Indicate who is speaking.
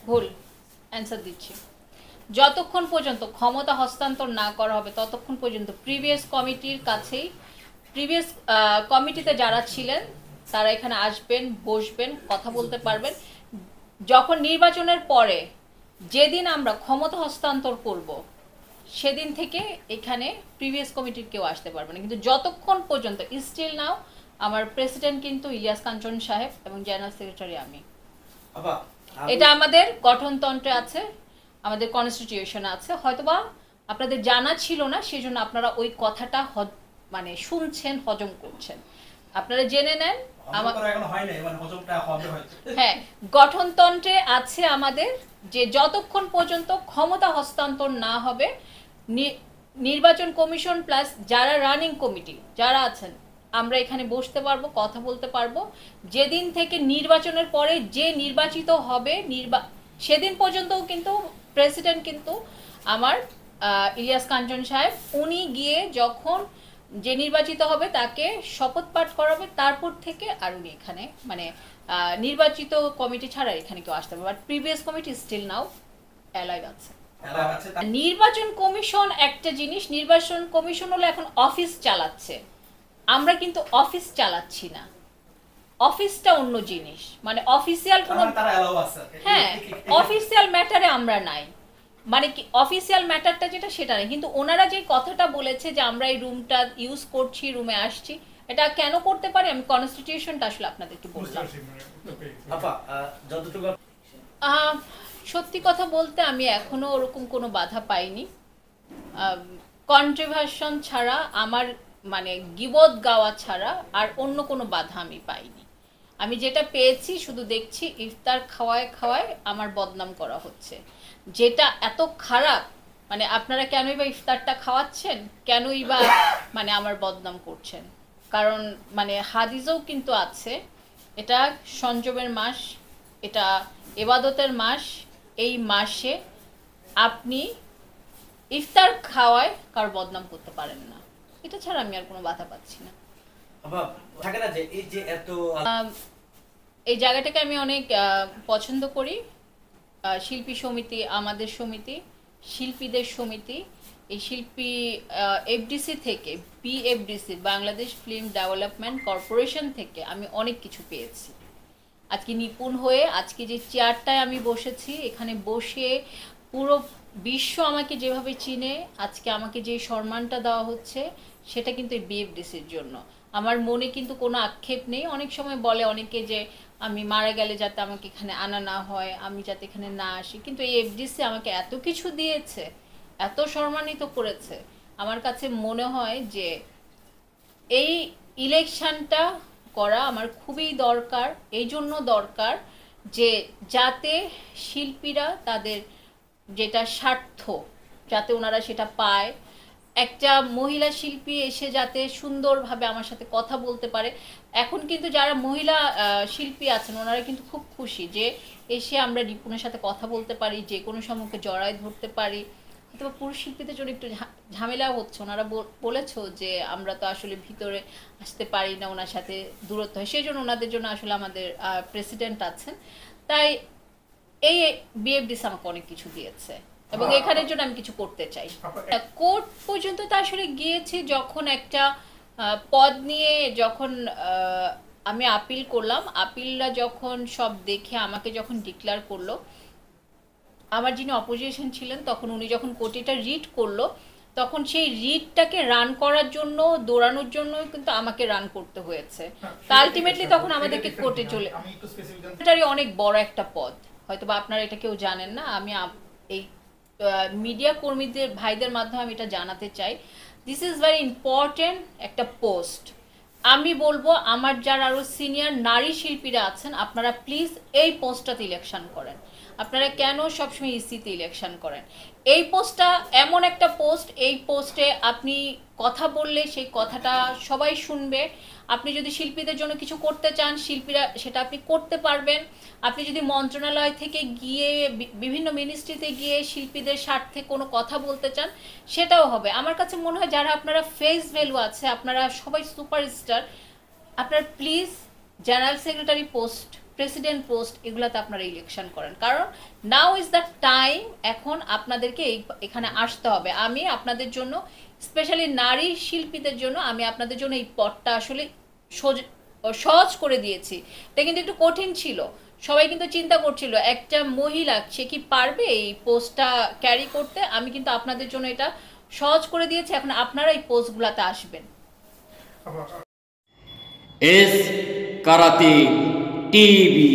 Speaker 1: ভুল অ্যান্সার দিচ্ছি। যতক্ষণ পর্যন্ত ক্ষমতা হস্তান্তর না করা হবে ততক্ষণ পর্যন্ত প্রিভিয়াস কমিটির কাছেই, প্রিভিয়াস কমিটিতে যারা ছিলেন তারা এখানে আসবেন, বসবেন, কথা বলতে পারবেন। যখন নির্বাচনের পরে যেদিন আমরা ক্ষমতা হস্তান্তর করব সেদিন থেকে এখানে প্রিভিয়াস কমিটির কেউ আসতে পারবে না। কিন্তু যতক্ষণ পর্যন্ত স্টিল নাও আমার প্রেসিডেন্ট কিন্তু ইলিয়াস কাঞ্চন সাহেব এবং জেনারেল সেক্রেটারি আমি। এটা আমাদের গঠনতন্ত্রে আছে, আমাদের কনস্টিটিউশনে আছে। হয়তোবা আপনাদের জানা ছিল না, সেজন্য আপনারা ওই কথাটা মানে শুনছেন, হজম করছেন। আপনারা জেনে নেন হ্যাঁ, গঠনতন্ত্রে আছে আমাদের যে যতক্ষণ পর্যন্ত ক্ষমতা হস্তান্তর না হবে নির্বাচন কমিশন প্লাস যারা রানিং কমিটি যারা আছেন আমরা এখানে বসতে পারবো, কথা বলতে পারবো। যেদিন থেকে নির্বাচনের পরে যে নির্বাচিত হবে সেদিন পর্যন্তও কিন্তু প্রেসিডেন্ট কিন্তু আমার ইলিয়াস কাঞ্চন সাহেব, উনি গিয়ে যখন যে নির্বাচিত হবে তাকে শপথ পাঠ করাবে, তারপর থেকে আর উনি এখানে মানে নির্বাচিত কমিটি ছাড়া এখানে কেউ আসতে পারবে। But previous committee still now alive আছে। নির্বাচন কমিশন একটা জিনিস, নির্বাচন কমিশন হলো এখন অফিস চালাচ্ছে, আমরা কিন্তু অফিস চালাচ্ছি না। অফিসটা অন্য জিনিস, মানে অফিসিয়াল কোনো, হ্যাঁ অফিসিয়াল ম্যাটারে আমরা নাই, মানে কি অফিসিয়াল ম্যাটারটা যেটা সেটা নেই। কিন্তু ওনারা যে কথাটা বলেছে যে আমরা এই রুমটা ইউজ করছি, রুমে আসছি, এটা কেন করতে পারি আমি কনস্টিটিউশনটা আসলে আপনাদেরকে বললাম। সত্যি কথা বলতে আমি এখনো ওরকম কোনো বাধা পাইনি। কন্ট্রিভার্সন ছাড়া আমার মানে গিবত গাওয়া ছাড়া আর অন্য কোনো বাধা আমি পাইনি। আমি যেটা পেয়েছি শুধু দেখছি ইফতার খাওয়ায় খাওয়ায় আমার বদনাম করা হচ্ছে, যেটা এত খারাপ। মানে আপনারা কেনই বা ইফতারটা খাওয়াচ্ছেন, কেনই বা মানে আমার বদনাম করছেন? কারণ মানে হাদিসেও কিন্তু আছে এটা সংযমের মাস, এটা ইবাদতের মাস। এই মাসে আপনি ইফতার খাওয়ায় কার বদনাম করতে পারেন না, এটা ছাড়া আমি আর কোনো বাধা পাচ্ছি না।
Speaker 2: থাকে না যে এই যে এত
Speaker 1: এই জায়গাটাকে আমি অনেক পছন্দ করি। শিল্পী সমিতি, আমাদের সমিতি, শিল্পীদের সমিতি, এই শিল্পী এফডিসি থেকে, BFDC Bangladesh film development corporation থেকে আমি অনেক কিছু পেয়েছি। আজকে নিপুণ হয়ে আজকে যে চেয়ারটায় আমি বসেছি, এখানে বসে পুরো বিশ্ব আমাকে যেভাবে চিনে, আজকে আমাকে যে সম্মানটা দেওয়া হচ্ছে সেটা কিন্তু এই বিএফডিসির জন্য। আমার মনে কিন্তু কোনো আক্ষেপ নেই। অনেক সময় বলে অনেকে যে আমি মারা গেলে যাতে আমাকে এখানে আনা না হয়, আমি যাতে এখানে না আসি, কিন্তু এই এফডিসি আমাকে এত কিছু দিয়েছে, এত সম্মানিত করেছে। আমার কাছে মনে হয় যে এই ইলেকশনটা করা আমার খুবই দরকার। এই জন্য দরকার যে যাতে শিল্পীরা তাদের যেটা স্বার্থ যাতে ওনারা সেটা পায়। একটা মহিলা শিল্পী এসে যাতে সুন্দরভাবে আমার সাথে কথা বলতে পারে। এখন কিন্তু যারা মহিলা শিল্পী আছেন ওনারা কিন্তু খুব খুশি যে এসে আমরা নিপুণের সাথে কথা বলতে পারি, যে কোনো সময়কে জড়ায় ধরতে পারি। হয়তো পুরুষ শিল্পীদের জন্য একটু ঝামেলা হচ্ছে, ওনারা বলেছো যে আমরা তো আসলে ভিতরে আসতে পারি না, ওনার সাথে দূরত্ব হয়, সেই জন্য ওনাদের জন্য আসলে আমাদের প্রেসিডেন্ট আছেন। তাই এই বিএফডিসি আমাকে অনেক কিছু দিয়েছে এবং এখানের জন্য আমি কিছু করতে চাই। কোর্ট পর্যন্ত তো আসলে গিয়েছি যখন একটা পদ নিয়ে, যখন আমি আপিল করলাম, আপিলরা যখন সব দেখে আমাকে যখন ডিক্লেয়ার করলো, আমার যিনি অপোজিশন ছিলেন তখন উনি যখন কোর্টেটা রিড করলো, তখন সেই রিডটাকে রান করার জন্য, দৌড়ানোর জন্য কিন্তু আমাকে রান করতে হয়েছে। তা আলটিমেটলি তখন আমাদেরকে কোর্টে চলে, এটারই অনেক বড় একটা পদ, হয়তো বা আপনারা এটা কেউ জানেন না। আমি এই মিডিয়া কর্মীদের ভাইদের মাধ্যমে আমি এটা জানাতে চাই, দিস ইজ ভেরি ইম্পর্টেন্ট একটা পোস্ট। আমি বলবো আমার যারা আরও সিনিয়র নারী শিল্পীরা আছেন আপনারা প্লিজ এই পোস্টটাতে ইলেকশন করেন। আপনারা কেন সবসময় ইসিতে ইলেকশন করেন? এই পোস্টটা এমন একটা পোস্ট, এই পোস্টে আপনি কথা বললে সেই কথাটা সবাই শুনবে। আপনি যদি শিল্পীদের জন্য কিছু করতে চান, শিল্পীরা সেটা আপনি করতে পারবেন। আপনি যদি মন্ত্রণালয় থেকে গিয়ে বিভিন্ন মিনিস্ট্রিতে গিয়ে শিল্পীদের স্বার্থে কোনো কথা বলতে চান, সেটাও হবে। আমার কাছে মনে হয় যারা আপনারা ফেস ভ্যালু আছে, আপনারা সবাই সুপারস্টার, আপনারা please general secretary post president post, এগুলাতে আপনারা ইলেকশন করেন। কারণ নাও ইজ দ্য টাইম, এখন আপনাদেরকে এখানে আসতে হবে। আমি আপনাদের জন্য, স্পেশালি নারী শিল্পীদের জন্য, আমি আপনাদের জন্য এই পথটা আসলে সহজ করে দিয়েছি। এটা কিন্তু একটু কঠিন ছিল, সবাই কিন্তু চিন্তা করছিল একটা মহিলা সে কি পারবে এই পোস্টটা ক্যারি করতে। আমি কিন্তু আপনাদের জন্য এটা সহজ করে দিয়েছি, এখন আপনারা এই পোস্টগুলোতে আসবেন।
Speaker 3: S karate TV.